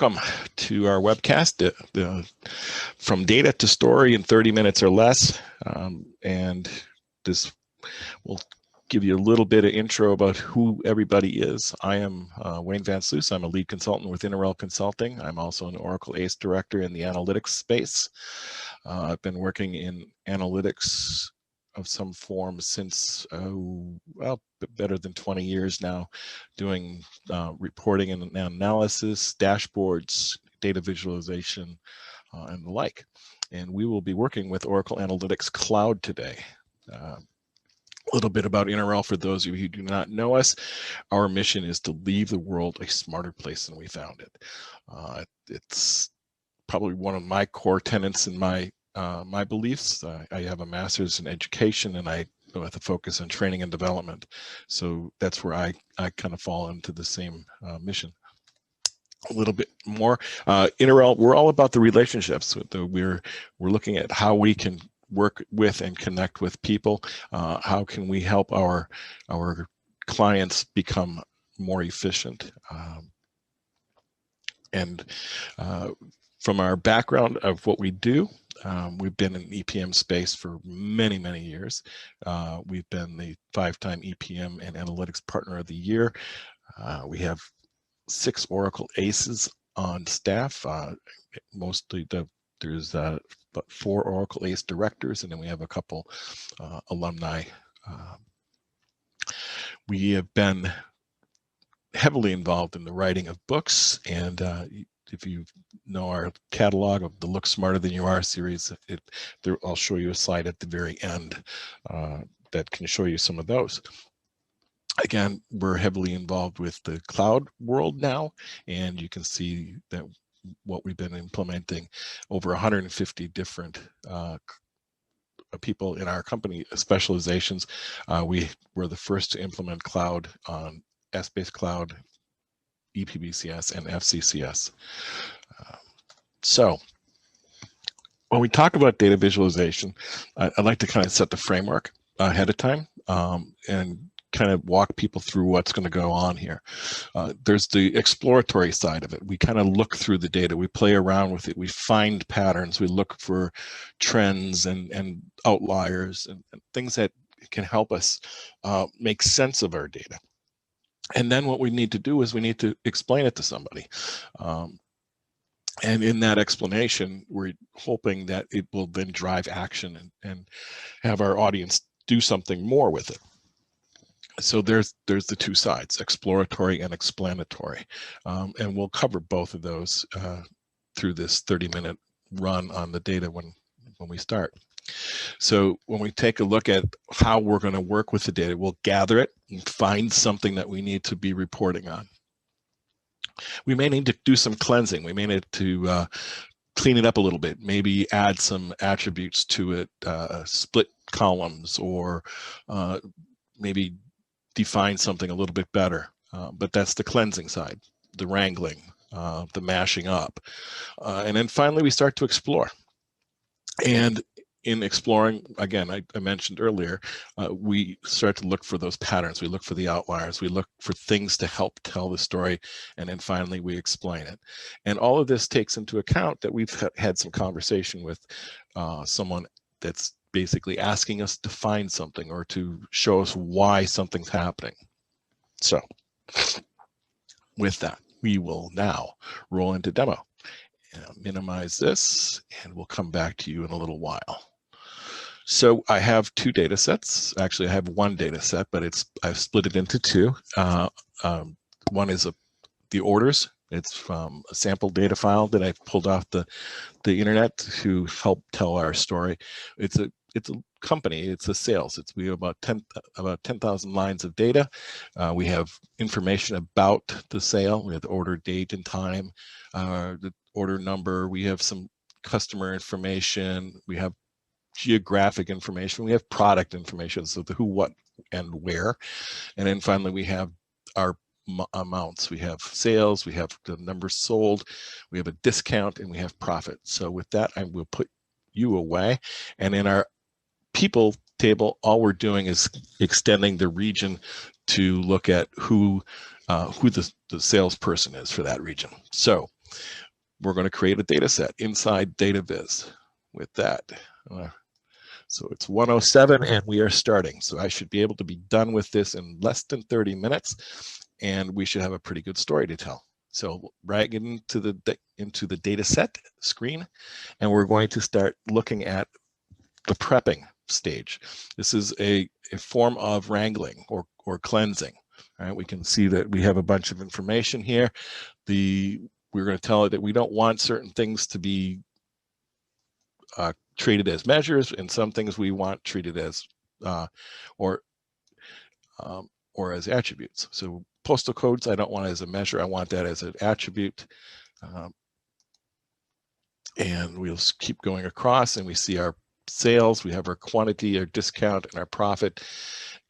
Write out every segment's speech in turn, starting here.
Welcome to our webcast, from data to story in 30 minutes or less. And this will give you a little bit of intro about who everybody is. I am Wayne Van Sluys. I'm a lead consultant with interRel Consulting. I'm also an Oracle ACE director in the analytics space. I've been working in analytics of some form since, well, better than 20 years now, doing reporting and analysis, dashboards, data visualization, and the like. And we will be working with Oracle Analytics Cloud today. A little bit about interRel for those of you who do not know us. Our mission is to leave the world a smarter place than we found it. It's probably one of my core tenets in my beliefs. I have a master's in education, and I with a focus on training and development. So that's where I kind of fall into the same mission. A little bit more. interRel, we're all about the relationships. We're looking at how we can work with and connect with people. How can we help our clients become more efficient? From our background of what we do, we've been in EPM space for many, many years. We've been the 5-time EPM and Analytics Partner of the Year. We have 6 Oracle ACEs on staff. Mostly there's about 4 Oracle ACE directors, and then we have a couple alumni. We have been heavily involved in the writing of books, and if you know our catalog of the Look Smarter Than You Are series, I'll show you a slide at the very end that can show you some of those. Again, we're heavily involved with the cloud world now, and you can see that what we've been implementing, over 150 different people in our company specializations. We were the first to implement cloud on Essbase Cloud, EPBCS, and FCCS. So when we talk about data visualization, I'd like to kind of set the framework ahead of time and kind of walk people through what's going to go on here. There's the exploratory side of it. We kind of look through the data, we play around with it, we find patterns, we look for trends and outliers and things that can help us make sense of our data. And then what we need to do is we need to explain it to somebody. And in that explanation, we're hoping that it will then drive action and have our audience do something more with it. So there's the two sides, exploratory and explanatory. And we'll cover both of those through this 30-minute run on the data when we start. So when we take a look at how we're going to work with the data, we'll gather it and find something that we need to be reporting on. We may need to do some cleansing. We may need to clean it up a little bit, maybe add some attributes to it, split columns, or maybe define something a little bit better. But that's the cleansing side, the wrangling, the mashing up. And then finally, we start to explore. And in exploring, again, I mentioned earlier, we start to look for those patterns. We look for the outliers. We look for things to help tell the story. And then finally, we explain it. And all of this takes into account that we've had some conversation with someone that's basically asking us to find something or to show us why something's happening. So with that, we will now roll into demo. Minimize this, and we'll come back to you in a little while. So I have 2 data sets. Actually, I have 1 data set, but I've split it into 2. One is the orders. It's from a sample data file that I pulled off the internet to help tell our story. It's a company. It's a sales. We have about 10,000 lines of data. We have information about the sale. We have the order date and time, the order number. We have some customer information. We have geographic information. We have product information, so the who, what, and where. And then finally, we have our amounts. We have sales, we have the numbers sold, we have a discount, and we have profit. So with that, I will put you away. And in our people table, all we're doing is extending the region to look at who the salesperson is for that region. So we're going to create a data set inside DataViz with that. So it's 1:07 and we are starting. So I should be able to be done with this in less than 30 minutes and we should have a pretty good story to tell. So right into the data set screen, and we're going to start looking at the prepping stage. This is a form of wrangling or cleansing. All right, we can see that we have a bunch of information here. We're going to tell it that we don't want certain things to be treated as measures, and some things we want treated as or as attributes. So postal codes, I don't want as a measure. I want that as an attribute. And we'll keep going across, and we see our sales. We have our quantity, our discount, and our profit.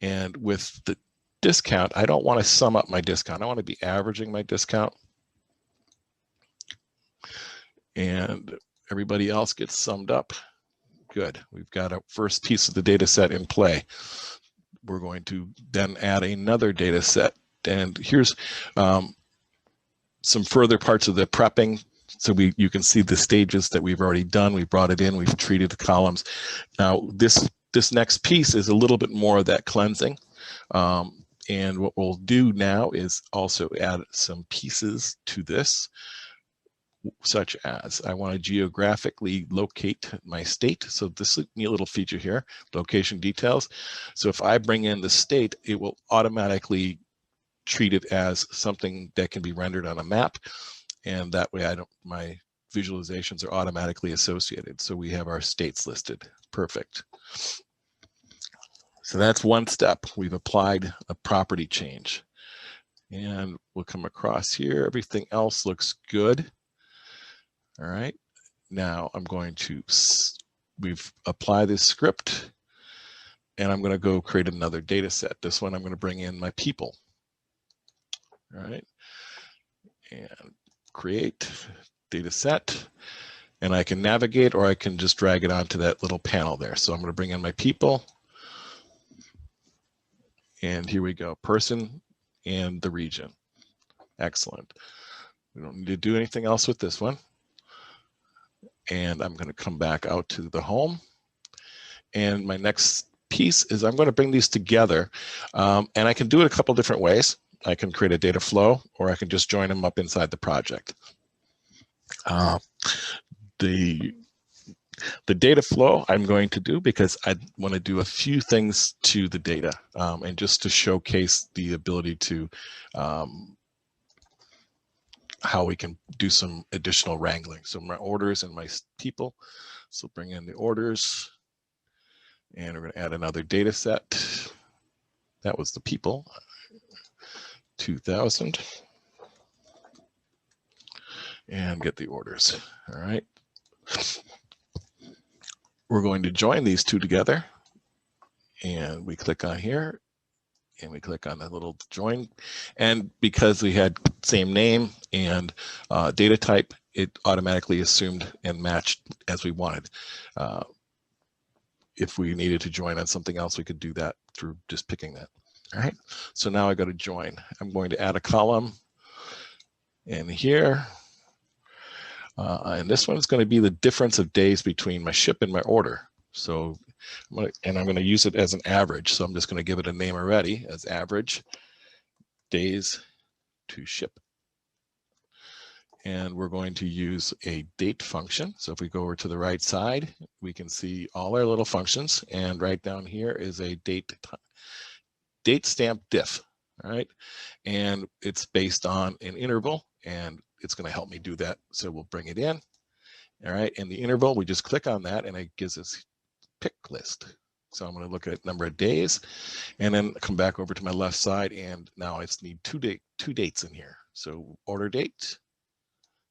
And with the discount, I don't want to sum up my discount. I want to be averaging my discount. And everybody else gets summed up. Good. We've got a first piece of the data set in play. We're going to then add another data set. And here's some further parts of the prepping. So you can see the stages that we've already done. We brought it in, we've treated the columns. Now this next piece is a little bit more of that cleansing. And what we'll do now is also add some pieces to this, such as I want to geographically locate my state. So this is a neat little feature here, location details. So if I bring in the state, it will automatically treat it as something that can be rendered on a map. And that way my visualizations are automatically associated. So we have our states listed. Perfect. So that's one step. We've applied a property change. And we'll come across here. Everything else looks good. All right. Now I'm going to, we've applied this script, and I'm going to go create another data set. This one I'm going to bring in my people. All right. And create data set, and I can navigate, or I can just drag it onto that little panel there. So I'm going to bring in my people, and here we go, person and the region. Excellent. We don't need to do anything else with this one. And I'm going to come back out to the home, and my next piece is I'm going to bring these together, and I can do it a couple different ways. I can create a data flow, or I can just join them up inside the project. The data flow I'm going to do because I want to do a few things to the data, and just to showcase the ability to how we can do some additional wrangling. So my orders and my people. So bring in the orders, and we're going to add another data set. That was the people. 2000, and get the orders. All right. We're going to join these two together, and we click on here, and we click on the little join. And because we had same name and data type, it automatically assumed and matched as we wanted. If we needed to join on something else, we could do that through just picking that. All right, so now I go to join. I'm going to add a column in here. And this one is going to be the difference of days between my ship and my order. So, I'm going to use it as an average. So I'm just going to give it a name already as average days to ship. And we're going to use a date function. So if we go over to the right side, we can see all our little functions. And right down here is a date stamp diff. All right. And it's based on an interval, and it's going to help me do that. So we'll bring it in. All right. And the interval, we just click on that, and it gives us pick list. So I'm going to look at number of days, and then come back over to my left side, and now I just need two dates in here. So order date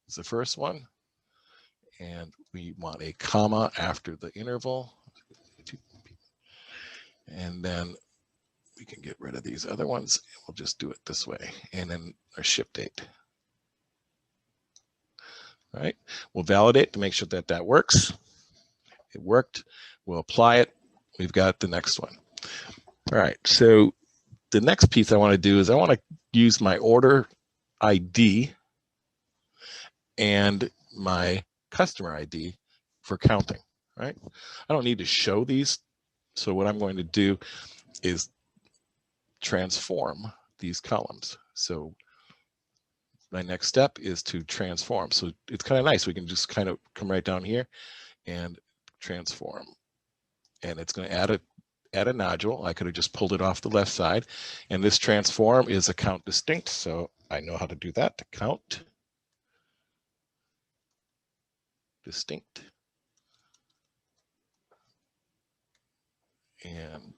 is the first one, and we want a comma after the interval, and then we can get rid of these other ones, and we'll just do it this way, and then our ship date. All right, we'll validate to make sure that that works. It worked. We'll apply it. We've got the next one. All right, so the next piece I want to do is I want to use my order ID and my customer ID for counting, right? I don't need to show these. So what I'm going to do is transform these columns. So my next step is to transform. So it's kind of nice. We can just kind of come right down here and transform. And it's going to add a nodule. I could have just pulled it off the left side. And this transform is a count distinct. So I know how to do that, to count distinct. And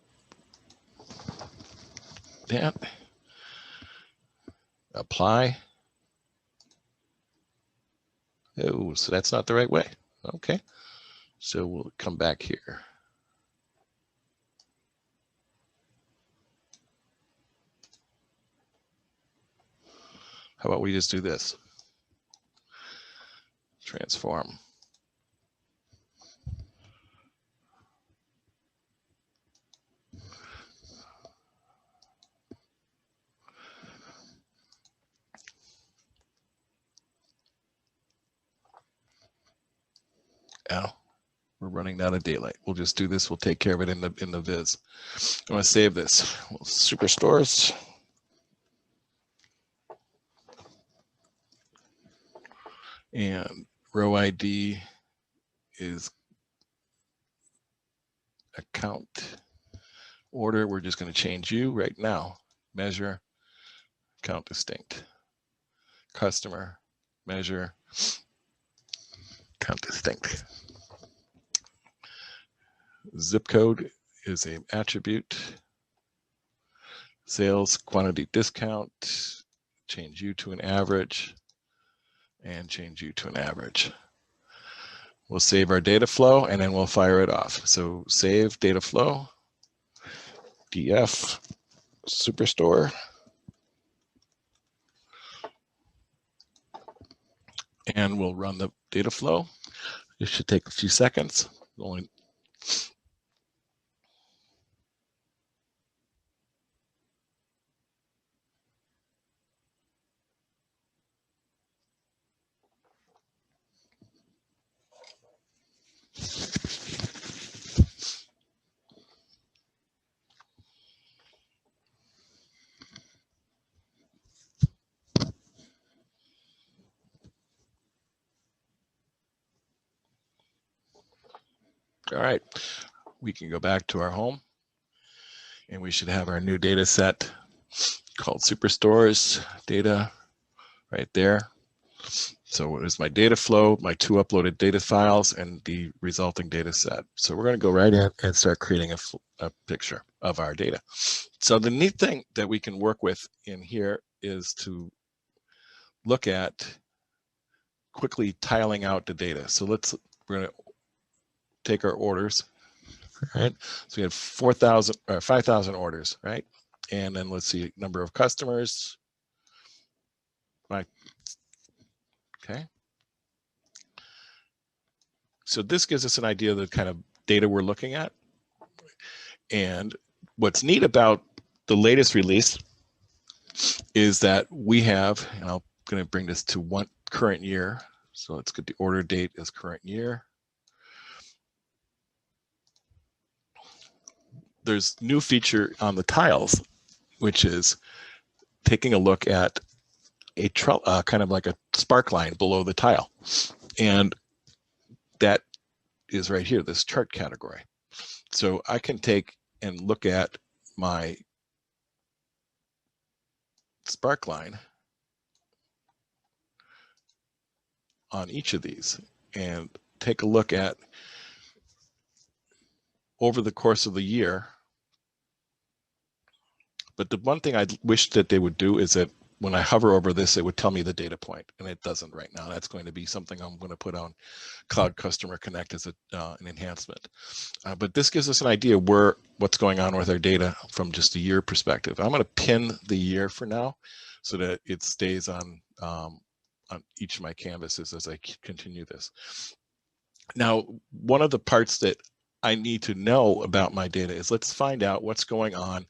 that, apply. Oh, so that's not the right way. Okay, so we'll come back here. How about we just do this? Transform. Now we're running out of daylight. We'll just do this. We'll take care of it in the viz. I'm going to save this. Superstores. And row ID is account order. We're just going to change you right now. Measure, count distinct. Customer, measure, count distinct. Zip code is an attribute. Sales quantity discount, change you to an average, and change you to an average. We'll save our data flow and then we'll fire it off. So save data flow, df, superstore. And we'll run the data flow. It should take a few seconds. Only all right, we can go back to our home and we should have our new data set called Superstores data right there. So it is my data flow, my 2 uploaded data files, and the resulting data set. So we're going to go right in and start creating a picture of our data. So the neat thing that we can work with in here is to look at quickly tiling out the data. So we're going to take our orders, right? So we had 4,000 or 5,000 orders, right? And then let's see, number of customers. Okay. So this gives us an idea of the kind of data we're looking at. And what's neat about the latest release is that we have, and I'm going to bring this to one current year. So let's get the order date as current year. There's new feature on the tiles, which is taking a look at a kind of like a spark line below the tile. And that is right here, this chart category. So I can take and look at my spark line on each of these and take a look at over the course of the year. But the one thing I wish that they would do is that when I hover over this, it would tell me the data point, and it doesn't right now. That's going to be something I'm going to put on Cloud Customer Connect as an enhancement. But this gives us an idea what's going on with our data from just a year perspective. I'm going to pin the year for now so that it stays on each of my canvases as I continue this. Now, one of the parts that I need to know about my data is let's find out what's going on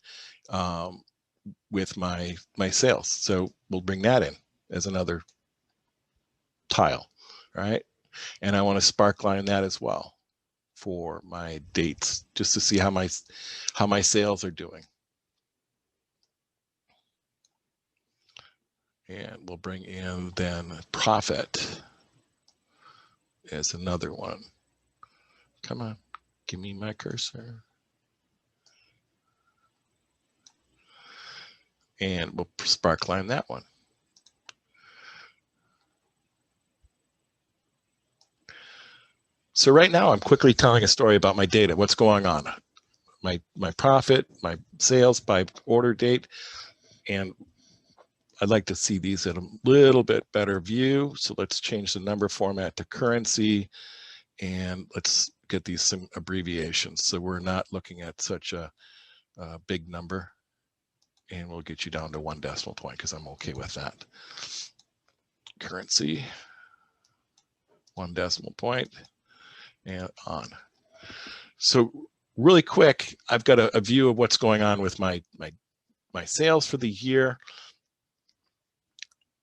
with my sales. So we'll bring that in as another tile. right? And I want to sparkline that as well for my dates, just to see how my sales are doing. And we'll bring in then profit as another one. Come on, give me my cursor. And we'll sparkline that one. So right now I'm quickly telling a story about my data, what's going on, my profit, my sales by order date, and I'd like to see these at a little bit better view. So let's change the number format to currency, and let's get these some abbreviations so we're not looking at such a big number, and we'll get you down to 1 decimal point because I'm okay with that. Currency, 1 decimal point, and on. So really quick, I've got a view of what's going on with my sales for the year.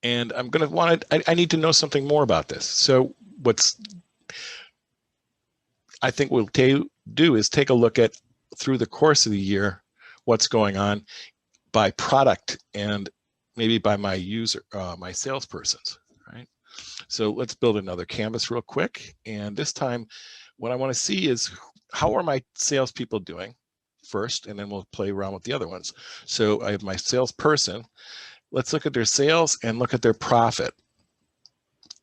And I'm going to want to, I need to know something more about this. So I think we'll do is take a look at, through the course of the year, what's going on by product and maybe by my user, my salespersons, right? So let's build another canvas real quick. And this time, what I want to see is, how are my salespeople doing first, and then we'll play around with the other ones. So I have my salesperson. Let's look at their sales and look at their profit,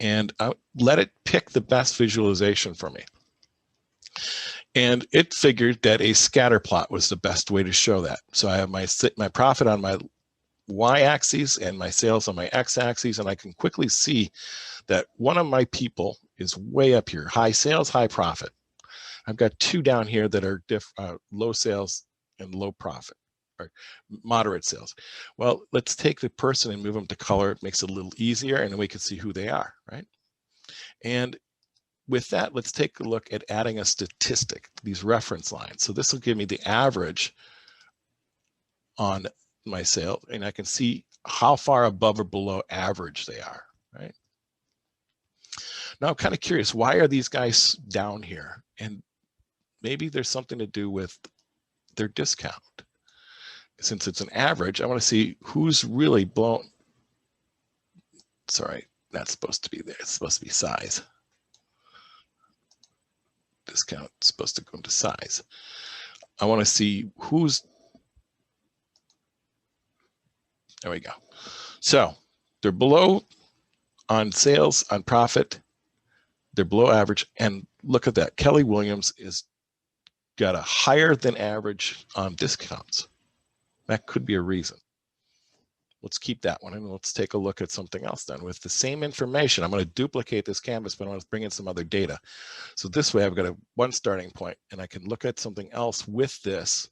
and let it pick the best visualization for me. And it figured that a scatter plot was the best way to show that. So I have my profit on my y-axis and my sales on my x-axis, and I can quickly see that one of my people is way up here, high sales, high profit. I've got 2 down here that are low sales and low profit, or moderate sales. Well, let's take the person and move them to color. It makes it a little easier, and then we can see who they are, right? And with that, let's take a look at adding a statistic, these reference lines. So this will give me the average on my sales, and I can see how far above or below average they are, right? Now I'm kind of curious, why are these guys down here? And maybe there's something to do with their discount. Since it's an average, I want to see who's really blown. Sorry, that's supposed to be there. It's supposed to be size. Discount is supposed to go into size. I want to see who's, there we go. So they're below on sales, on profit, they're below average. And look at that, Kelly Williams is got a higher than average on discounts. That could be a reason. Let's keep that one, and let's take a look at something else then. With the same information, I'm going to duplicate this canvas, but I want to bring in some other data. So this way I've got one starting point, and I can look at something else with this.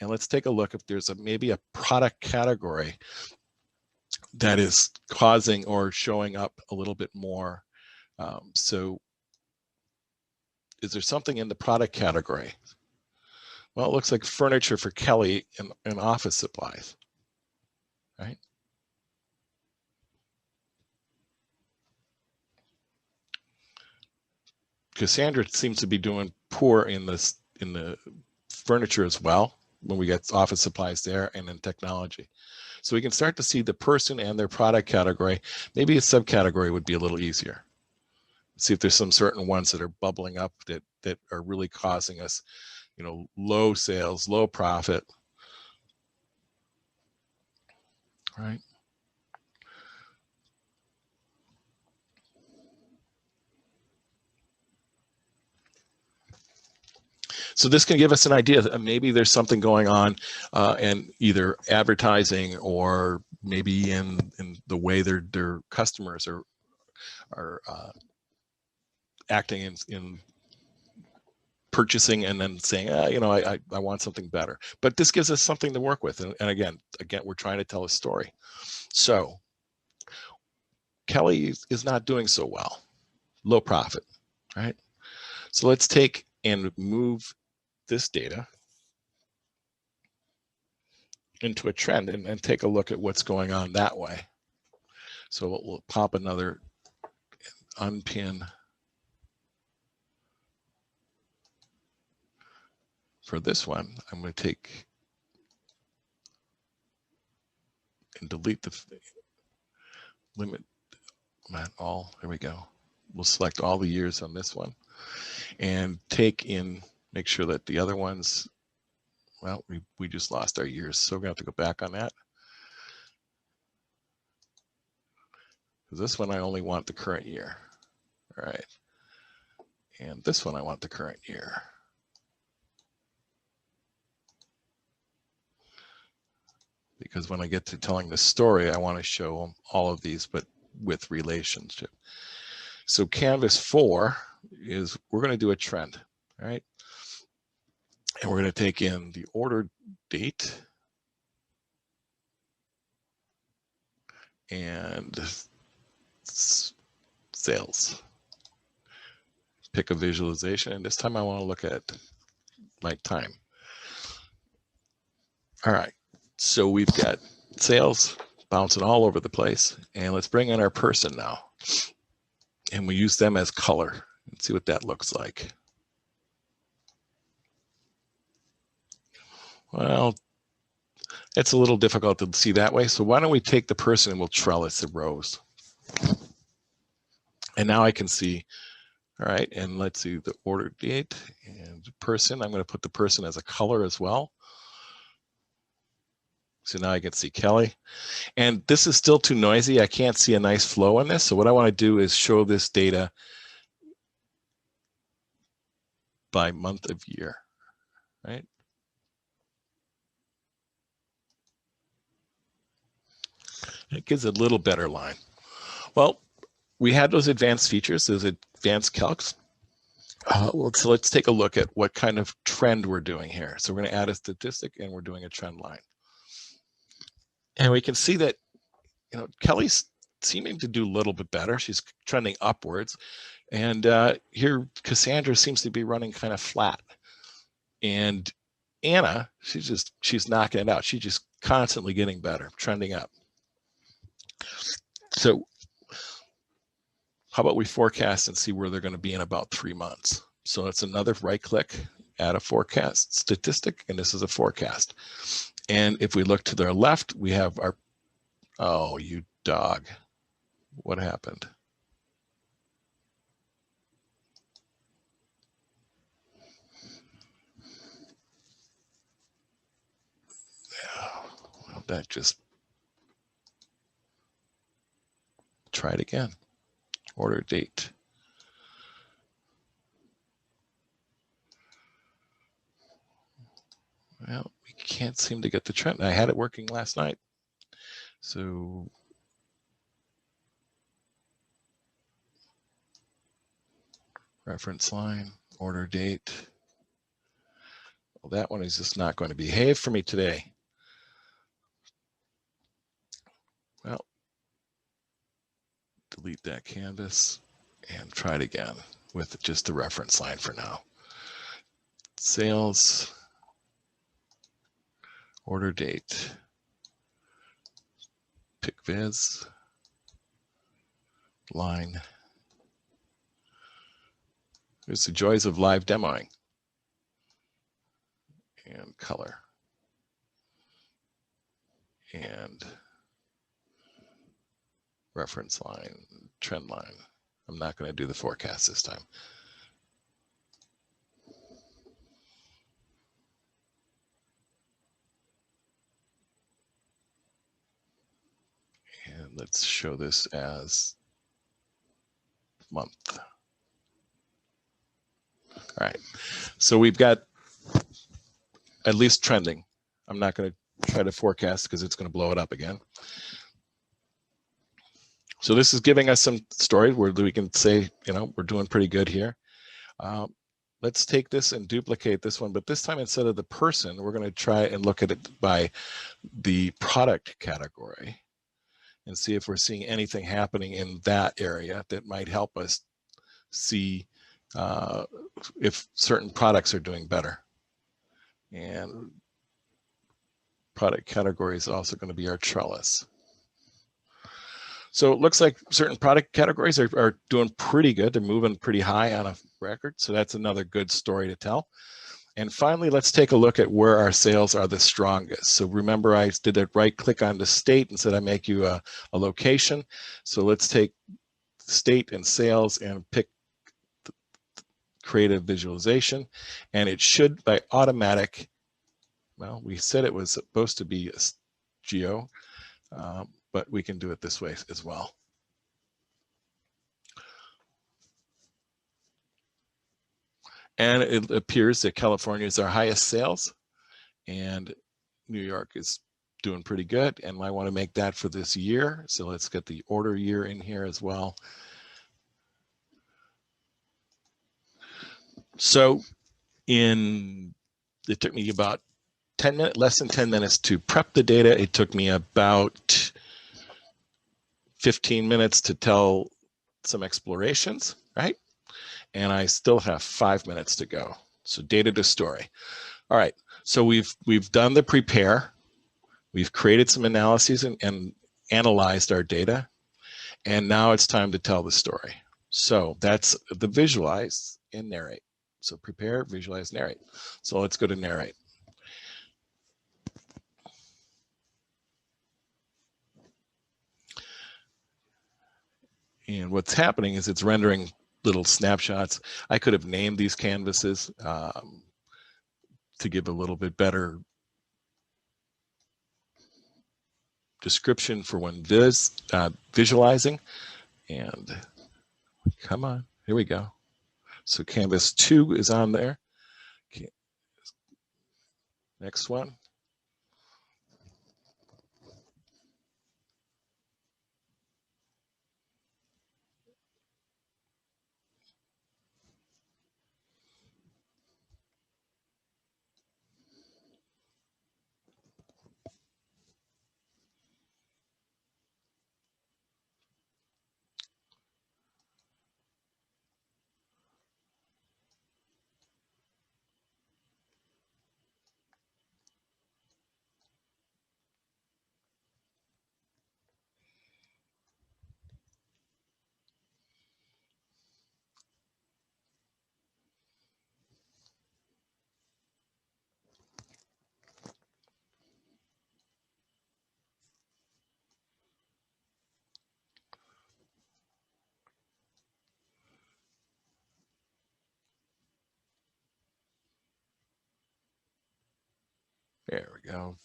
And let's take a look if there's maybe a product category that is causing or showing up a little bit more. So is there something in the product category? Well, it looks like furniture for Kelly and office supplies, right? Cassandra seems to be doing poor in the furniture as well, when we get office supplies there, and in technology. So we can start to see the person and their product category. Maybe a subcategory would be a little easier. See if there's some certain ones that are bubbling up that are really causing us, low sales, low profit, right? So this can give us an idea that maybe there's something going on in either advertising, or maybe in the way their customers are acting in purchasing, and then saying, I want something better. But this gives us something to work with. And again, we're trying to tell a story. So Kelly is not doing so well, low profit, right? So let's take and move this data into a trend and take a look at what's going on that way. So we'll pop another unpin for this one. I'm going to take and delete the limit all. There we go. We'll select all the years on this one and take in, make sure that the other ones, well, we just lost our years, so we're going to have to go back on that. Because this one I only want the current year. All right. And this one I want the current year. Because when I get to telling the story, I want to show all of these, but with relationship. So canvas 4 is, we're going to do a trend, all right? And we're going to take in the order date and sales. Pick a visualization, and this time I want to look at my time. All right, so we've got sales bouncing all over the place, and let's bring in our person now. And we use them as color and see what that looks like. Well, it's a little difficult to see that way. So why don't we take the person and we'll trellis the rows. And now I can see, all right, and let's see the order date and person. I'm going to put the person as a color as well. So now I can see Kelly. And this is still too noisy. I can't see a nice flow on this. So what I want to do is show this data by month of year, right? It gives a little better line. Well, we had those advanced features, those advanced calcs. So let's take a look at what kind of trend we're doing here. So we're going to add a statistic and we're doing a trend line. And we can see that, you know, Kelly's seeming to do a little bit better. She's trending upwards. And here Cassandra seems to be running kind of flat. And Anna, she's knocking it out. She's just constantly getting better, trending up. So how about we forecast and see where they're going to be in about 3 months? So it's another right click, add a forecast statistic, and this is a forecast. And if we look to their left, we have our, oh, you dog, what happened? Well, that just, try it again. Order date. Well, we can't seem to get the trend. I had it working last night. So reference line, order date. Well, that one is just not going to behave for me today. Well, delete that canvas and try it again with just the reference line for now. Sales, order date, pick viz, line. Here's the joys of live demoing. And color. And reference line, trend line. I'm not going to do the forecast this time. And let's show this as month. All right, so we've got at least trending. I'm not going to try to forecast because it's going to blow it up again. So this is giving us some stories where we can say, you know, we're doing pretty good here. Let's take this and duplicate this one, but this time instead of the person, we're going to try and look at it by the product category and see if we're seeing anything happening in that area that might help us see if certain products are doing better. And product category is also going to be our trellis. So it looks like certain product categories are doing pretty good. They're moving pretty high on a record. So that's another good story to tell. And finally, let's take a look at where our sales are the strongest. So remember, I did that right click on the state and said I make you a location. So let's take state and sales and pick creative visualization. And it should, by automatic, well, we said it was supposed to be a geo, but we can do it this way as well. And it appears that California is our highest sales and New York is doing pretty good, and I want to make that for this year. So let's get the order year in here as well. So it took me about 10 minutes, less than 10 minutes to prep the data. It took me about 15 minutes to tell some explorations, right? And I still have 5 minutes to go. So data to story. All right, so we've done the prepare. We've created some analyses and analyzed our data. And now it's time to tell the story. So that's the visualize and narrate. So prepare, visualize, narrate. So let's go to narrate. And what's happening is it's rendering little snapshots. I could have named these canvases to give a little bit better description for when visualizing. And come on, here we go. So canvas 2 is on there. Okay. Next one. There we go,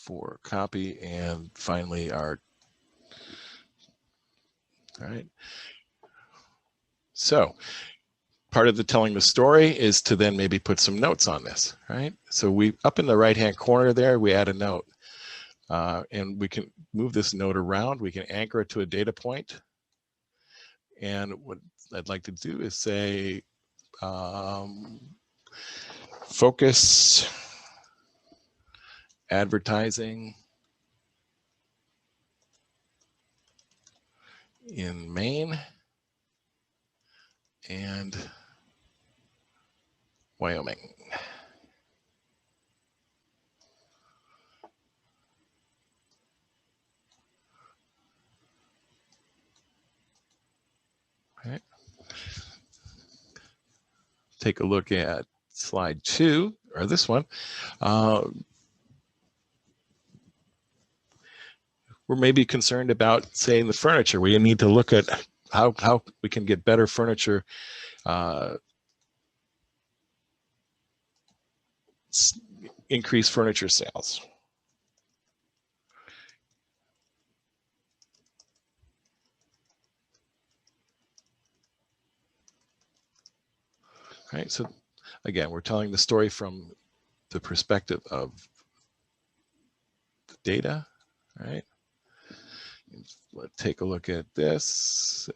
for copy, and finally our, all right. So part of the telling the story is to then maybe put some notes on this, right? So we, up in the right-hand corner there, we add a note. And we can move this note around. We can anchor it to a data point. And what I'd like to do is say, focus advertising in Maine and Wyoming. Okay. Take a look at slide 2, or this one. We're maybe concerned about, say, the furniture. We need to look at how we can get better furniture increase furniture sales. Right, so again, we're telling the story from the perspective of the data, right? Let's take a look at this.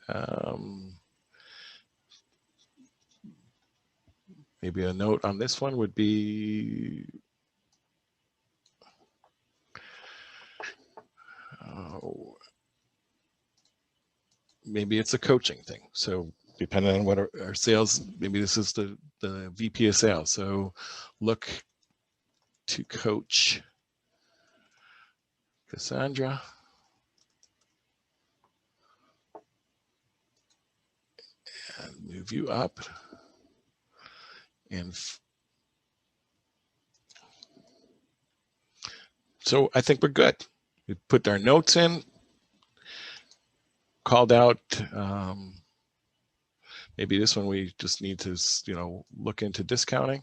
Maybe a note on this one would be, maybe it's a coaching thing. So depending on what our sales, maybe this is the VP of sales. So look to coach Cassandra. move you up. And so I think we're good. We put our notes in, called out, maybe this one we just need to, you know, look into discounting.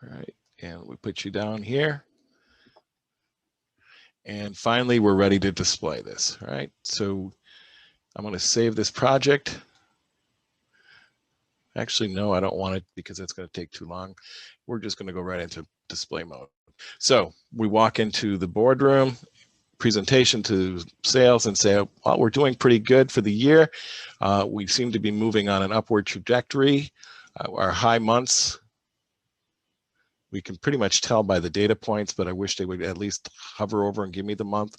All right, and we put you down here. And finally, we're ready to display this, all right? So I'm going to save this project. Actually, no, I don't want it because it's going to take too long. We're just going to go right into display mode. So we walk into the boardroom, presentation to sales, and say, well, we're doing pretty good for the year. We seem to be moving on an upward trajectory. Our high months, we can pretty much tell by the data points, but I wish they would at least hover over and give me the month.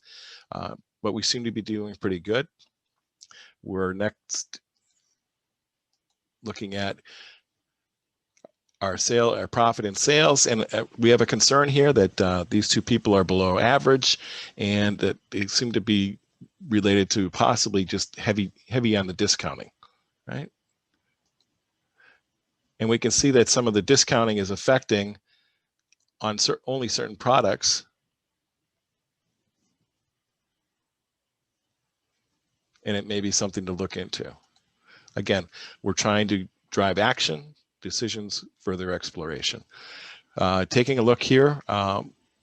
But we seem to be doing pretty good. We're next looking at our profit and sales, and we have a concern here that these two people are below average, and that they seem to be related to possibly just heavy on the discounting, right? And we can see that some of the discounting is affecting on only certain products. And it may be something to look into. Again, we're trying to drive action, decisions, further exploration. Taking a look here,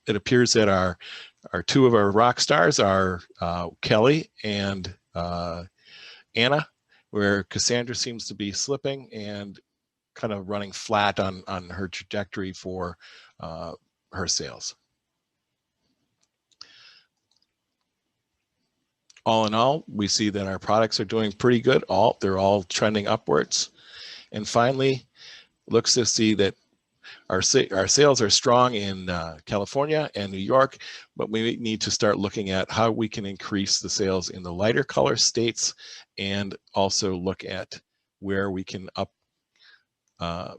it appears that our two of our rock stars are Kelly and Anna, where Cassandra seems to be slipping and kind of running flat on her trajectory for her sales. All in all, we see that our products are doing pretty good. They're all trending upwards. And finally, looks to see that our sales are strong in California and New York, but we need to start looking at how we can increase the sales in the lighter color states, and also look at where we can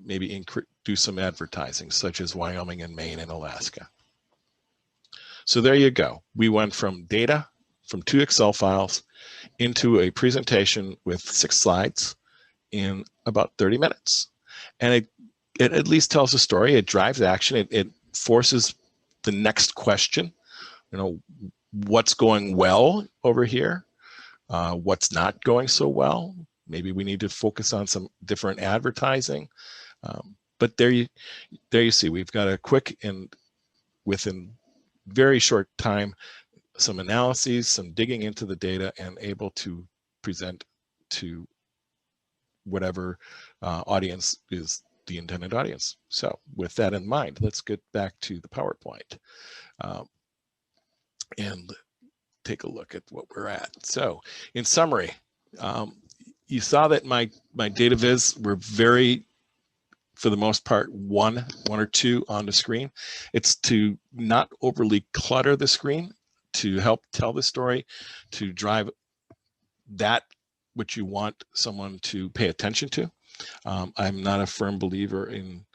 maybe do some advertising, such as Wyoming and Maine and Alaska. So there you go. We went from data, from 2 Excel files, into a presentation with 6 slides in about 30 minutes. And it at least tells a story. It drives action. It forces the next question. You know, what's going well over here? What's not going so well? Maybe we need to focus on some different advertising. But there you see, we've got a quick and within very short time, some analyses, some digging into the data, and able to present to whatever audience is the intended audience. So with that in mind, let's get back to the PowerPoint and take a look at what we're at. So in summary, you saw that my data viz were very, for the most part, one or two on the screen. It's to not overly clutter the screen, to help tell the story, to drive that which you want someone to pay attention to. I'm not a firm believer in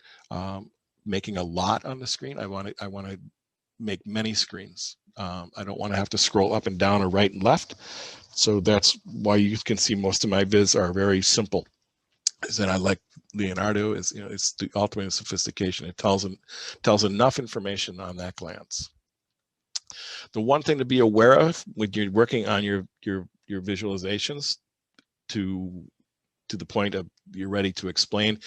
making a lot on the screen. I want to make many screens. I don't want to have to scroll up and down or right and left. So that's why you can see most of my viz are very simple. Is that I like Leonardo, is, you know, it's the ultimate sophistication. It tells enough information on that glance. The one thing to be aware of when you're working on your visualizations, to the point of you're ready to explain,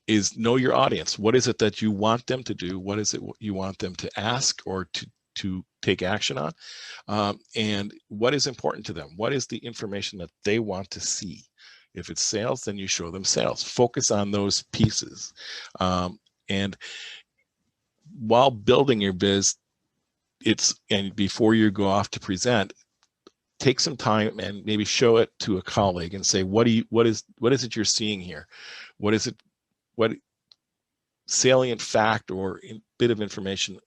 is know your audience. What is it that you want them to do? What is it you want them to ask or to take action on? And what is important to them? What is the information that they want to see? If it's sales, then you show them sales. Focus on those pieces. And while building your biz, and before you go off to present, take some time and maybe show it to a colleague and say, what is it you're seeing here? What is it? What salient fact or bit of information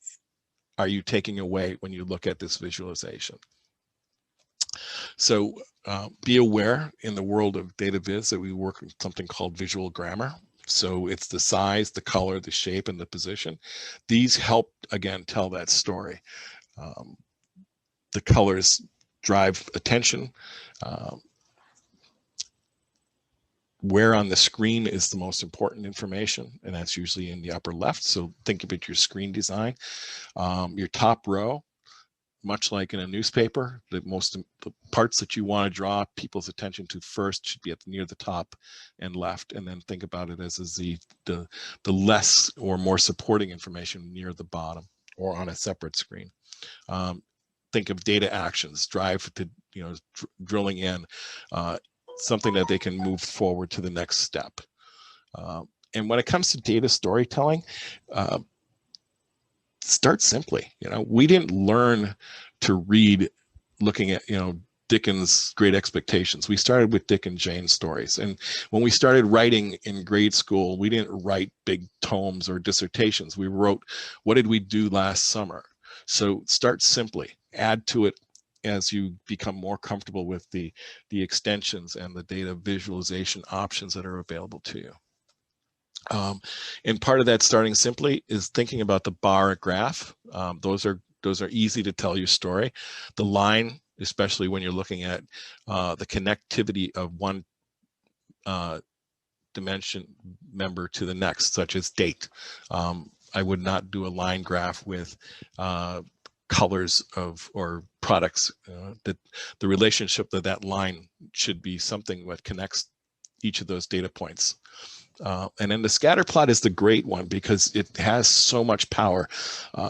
are you taking away when you look at this visualization? So be aware in the world of data viz that we work with something called visual grammar. So it's the size, the color, the shape, and the position. These help, again, tell that story. The colors drive attention. Where on the screen is the most important information, and that's usually in the upper left. So think about your screen design. Your top row, much like in a newspaper, the parts that you want to draw people's attention to first should be near the top and left, and then think about it as the less or more supporting information near the bottom or on a separate screen. Think of data actions, drive to, drilling in, something that they can move forward to the next step. And when it comes to data storytelling, start simply. We didn't learn to read looking at, Dickens' Great Expectations. We started with Dick and Jane stories. And when we started writing in grade school, we didn't write big tomes or dissertations. We wrote, what did we do last summer? So start simply, add to it as you become more comfortable with the extensions and the data visualization options that are available to you. And part of that starting simply is thinking about the bar graph. Those are easy to tell your story. The line, especially when you're looking at the connectivity of one dimension member to the next, such as date. I would not do a line graph with colors or products. That the relationship of that line should be something that connects each of those data points. And then the scatter plot is the great one because it has so much power.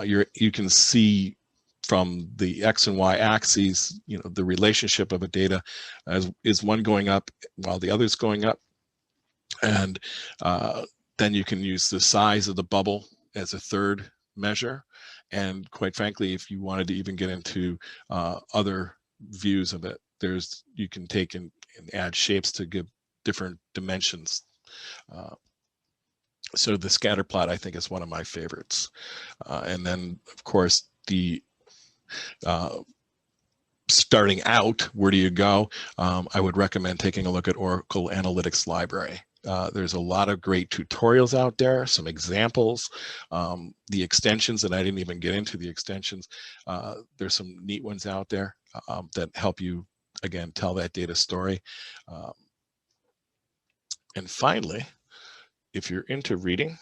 You can see from the X and Y axes, the relationship of a data is one going up while the other is going up. And then you can use the size of the bubble as a third measure. And quite frankly, if you wanted to even get into other views of it, you can take and add shapes to give different dimensions. So the scatter plot, I think, is one of my favorites. And then, of course, the starting out, where do you go? I would recommend taking a look at Oracle Analytics Library. There's a lot of great tutorials out there, some examples, the extensions, and I didn't even get into the extensions. There's some neat ones out there that help you, again, tell that data story. And finally, if you're into reading,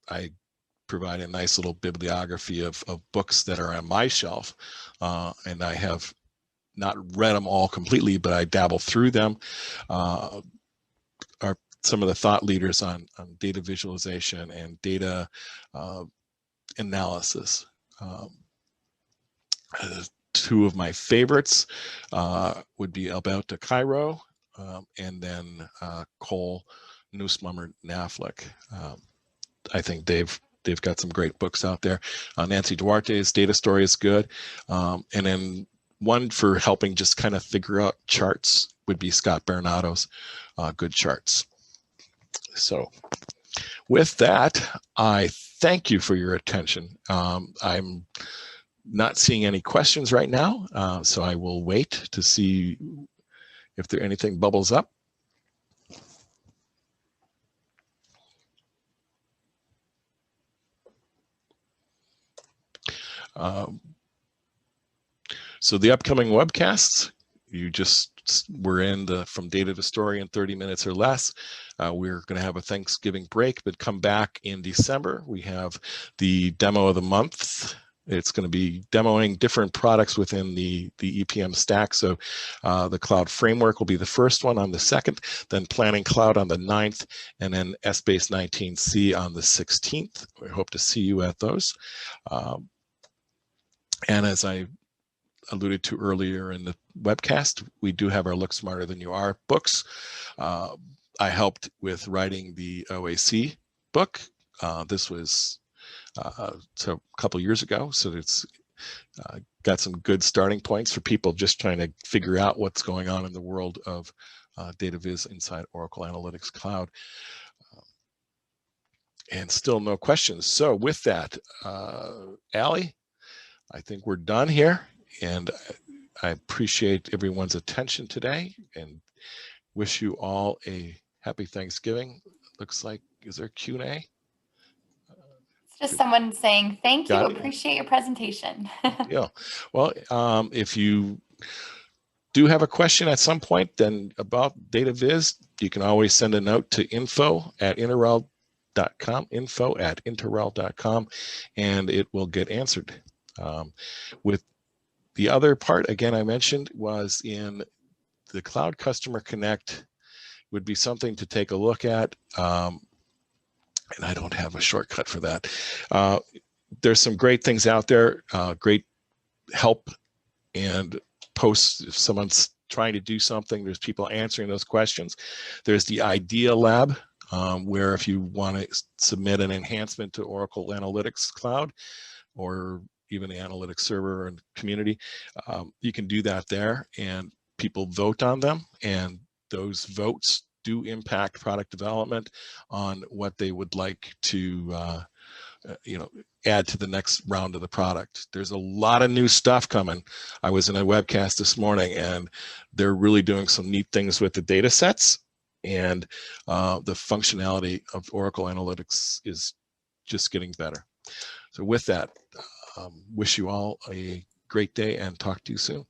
I provide a nice little bibliography of books that are on my shelf, and I have not read them all completely, but I dabble through them. Are some of the thought leaders on data visualization and data analysis. Two of my favorites would be Alberto Cairo and then Cole Nussbaumer Knaflic. I think they've got some great books out there. Nancy Duarte's Data Story is good. And then one for helping just kind of figure out charts would be Scott Baronado's Good Charts. So with that, I thank you for your attention. I'm not seeing any questions right now, so I will wait to see if there anything bubbles up. So the upcoming webcasts, we're in From Data to Story in 30 minutes or less. We're going to have a Thanksgiving break, but come back in December. We have the demo of the month. It's going to be demoing different products within the EPM stack. So the Cloud Framework will be the first one on the 2nd, then Planning Cloud on the 9th, and then Essbase 19C on the 16th. We hope to see you at those. And as I alluded to earlier in the webcast, we do have our Look Smarter Than You Are books. I helped with writing the OAC book. This was so a couple years ago, so it's got some good starting points for people just trying to figure out what's going on in the world of data viz inside Oracle Analytics Cloud. And still no questions. So with that, Allie, I think we're done here, and I appreciate everyone's attention today and wish you all a happy Thanksgiving. looks like, is there Q&A? It's just someone saying, thank you, Got it. appreciate your presentation. Yeah. Well, if you do have a question at some point then about data viz, you can always send a note to info@interrel.com, info@interrel.com, and it will get answered. With the other part, again, I mentioned was in the Cloud Customer Connect would be something to take a look at. And I don't have a shortcut for that. There's some great things out there, great help and posts. If someone's trying to do something, there's people answering those questions. There's the Idea Lab, where if you want to submit an enhancement to Oracle Analytics Cloud or even the analytics server and community, you can do that there, and people vote on them, and those votes do impact product development on what they would like to add to the next round of the product. There's a lot of new stuff coming. I was in a webcast this morning, and they're really doing some neat things with the data sets, and the functionality of Oracle Analytics is just getting better. So with that, wish you all a great day and talk to you soon.